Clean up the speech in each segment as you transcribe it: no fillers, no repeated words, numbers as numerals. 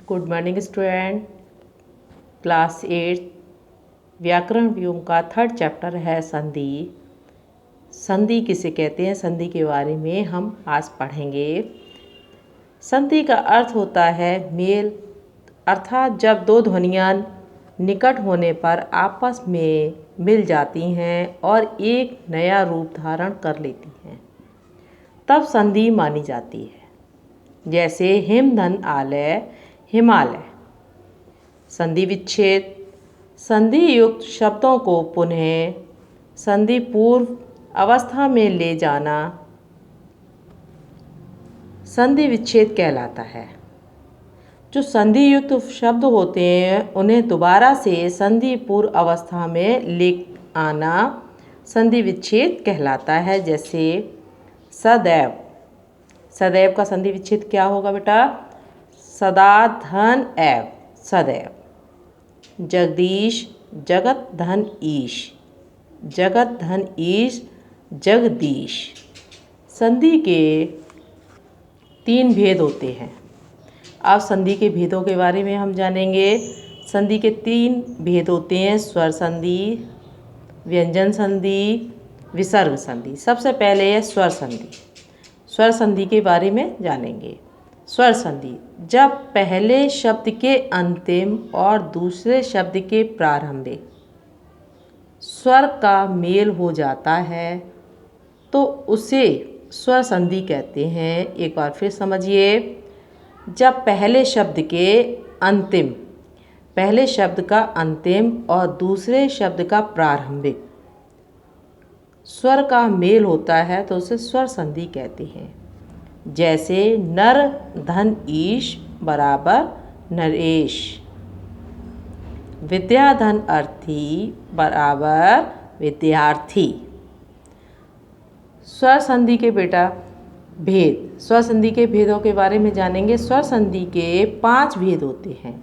Good morning student. Class 8 व्याकरण व्योम का third chapter है संधि। संधि किसे कहते हैं, संधि के बारे में हम आज पढ़ेंगे। संधि का अर्थ होता है मेल, अर्थात जब दो ध्वनियाँ निकट होने पर आपस में मिल जाती हैं और एक नया रूप धारण कर लेती हैं, तब संधि मानी जाती है। जैसे हिम धन आलय, हिमालय। संधि विच्छेद, संधि युक्त शब्दों को पुनः संधि पूर्व अवस्था में ले जाना संधि विच्छेद कहलाता है। जो संधि युक्त शब्द होते हैं उन्हें दोबारा से संधि पूर्व अवस्था में ले आना संधि विच्छेद कहलाता है। जैसे सदैव, सदैव का संधि विच्छेद क्या होगा बेटा? सदा धन एव, सदैव। जगदीश, जगत धन ईश, जगत धन ईश, जगदीश। संधि के 3 भेद होते हैं। अब संधि के भेदों के बारे में हम जानेंगे। संधि के 3 भेद होते हैं: स्वर संधि, व्यंजन संधि, विसर्ग संधि। सबसे पहले है स्वर संधि। स्वर संधि के बारे में जानेंगे। स्वर संधि, जब पहले शब्द के अंतिम और दूसरे शब्द के प्रारंभिक स्वर का मेल हो जाता है तो उसे स्वर संधि कहते हैं। एक बार फिर समझिए। जब पहले शब्द का अंतिम और दूसरे शब्द का प्रारंभिक स्वर का मेल होता है तो उसे स्वर संधि कहते हैं। जैसे नर धन ईश बराबर नरेश, विद्या धन अर्थी बराबर विद्यार्थी। स्वर संधि के बेटा भेद, स्वर संधि के भेदों के बारे में जानेंगे। स्वर संधि के 5 भेद होते हैं।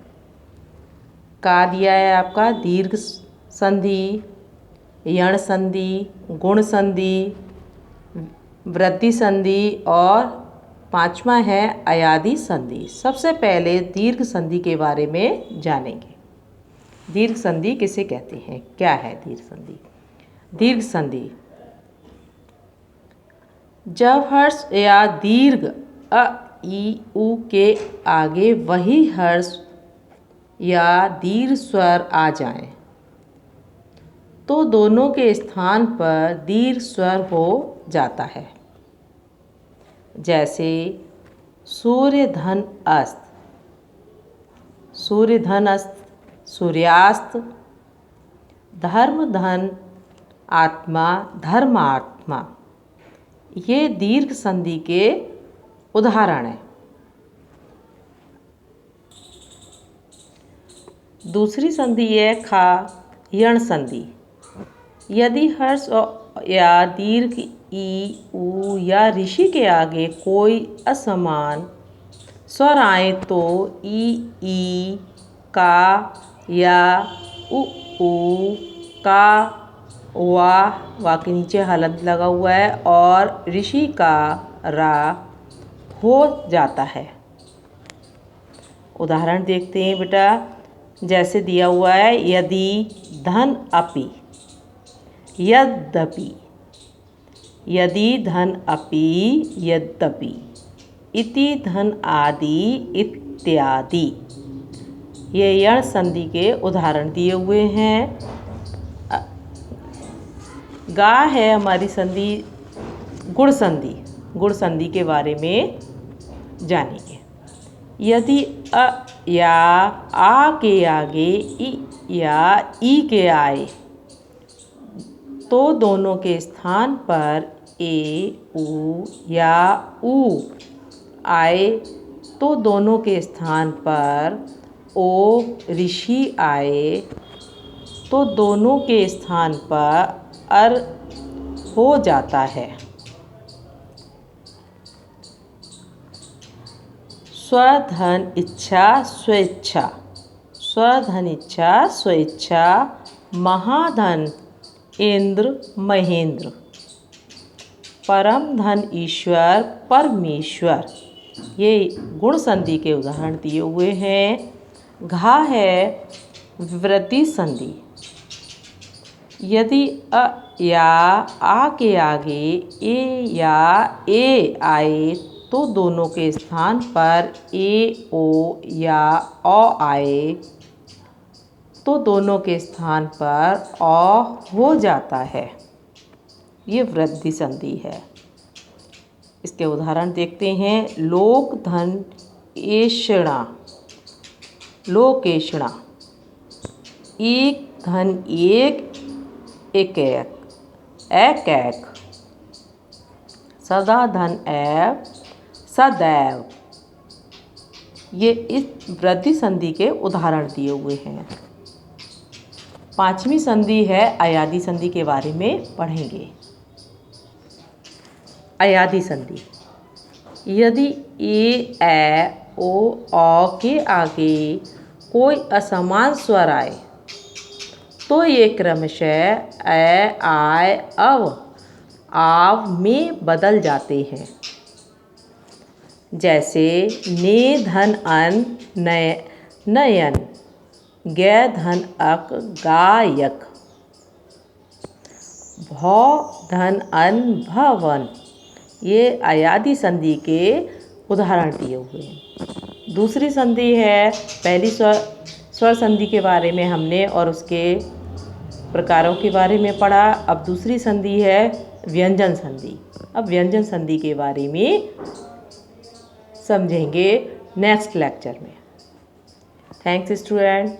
का दिया है आपका दीर्घ संधि, यण संधि, गुण संधि, वृद्धि संधि और 5वां है अयादि संधि। सबसे पहले दीर्घ संधि के बारे में जानेंगे। दीर्घ संधि किसे कहते हैं, क्या है दीर्घ संधि? दीर्घ संधि, जब हर्ष या दीर्घ अ ई उ के आगे वही हर्ष या दीर्घ स्वर आ जाएं तो दोनों के स्थान पर दीर्घ स्वर हो जाता है। जैसे सूर्य धन अस्त, सूर्य धन अस्त, सूर्यास्त। धर्म धन आत्मा, धर्मात्मा। ये दीर्घ संधि के उदाहरण हैं। दूसरी संधि है खा यण संधि। यदि हर्ष या दीर्घ ई उ या ऋषि के आगे कोई असमान स्वर आए तो ई का या उ का वा के नीचे हलंत लगा हुआ है और ऋषि का रा हो जाता है। उदाहरण देखते हैं बेटा। जैसे दिया हुआ है यदि धन अपि, यद्यपि, यदि धन अपि यद्यपि, इति धन आदि इत्यादि। ये यण संधि के उदाहरण दिए हुए हैं। गा है हमारी संधि गुण संधि। गुण संधि के बारे में जानेंगे। यदि अ या आ के आगे इ या ई के आए तो दोनों के स्थान पर ए उ या उ आए तो दोनों के स्थान पर ओ ऋषि आए तो दोनों के स्थान पर अर हो जाता है। स्वधन इच्छा स्वेच्छा, स्वधन इच्छा स्वेच्छा। महाधन इंद्र महेंद्र, परम धन ईश्वर परमेश्वर। ये गुण संधि के उदाहरण दिए हुए हैं। घा है वृद्धि संधि। यदि अ या आ के आगे ए या ए आए तो दोनों के स्थान पर ए ओ या औ आए तो दोनों के स्थान पर औ हो जाता है। ये वृद्धि संधि है। इसके उदाहरण देखते हैं। लोक धन एषणा, लोकेषणा। एक धन एक, एक एक, एक एक। सदा धन ऐव, सदैव। ये इस वृद्धि संधि के उदाहरण दिए हुए हैं। पांचवी संधि है अयादी संधि के बारे में पढ़ेंगे। अयादी संधि। यदि ए ऐ ओ औ के आगे कोई असमान स्वर आए तो ये क्रमशः ऐ आय अव आव में बदल जाते हैं। जैसे ने धन अन नय नयन, गै धन अक गायक, भौ धन अन भवन। ये अयादी संधि के उदाहरण दिए हुए हैं। दूसरी संधि है, पहली स्वर संधि के बारे में हमने और उसके प्रकारों के बारे में पढ़ा। अब दूसरी संधि है व्यंजन संधि। अब व्यंजन संधि के बारे में समझेंगे नेक्स्ट लेक्चर में। Thanks student.